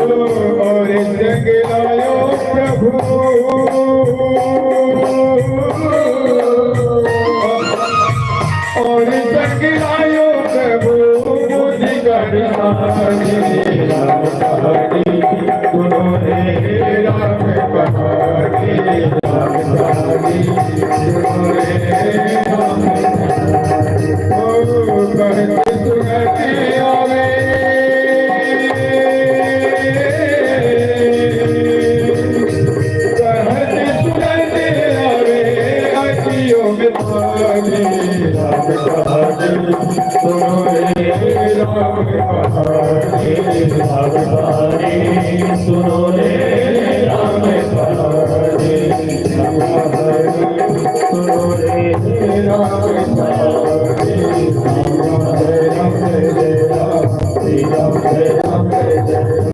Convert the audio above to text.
और जग लायो प्रभु और जग लायो प्रभु बुद्धि गढ़ानी राम कहानी सुनो रे राम कहानी राम कहानी सुनो रे राम ओ कहते सुनते आवे कहते सुनते आवे अखियों में पानी राम कहानी सुनो रे राम कहानी राम कहानी सुनो रे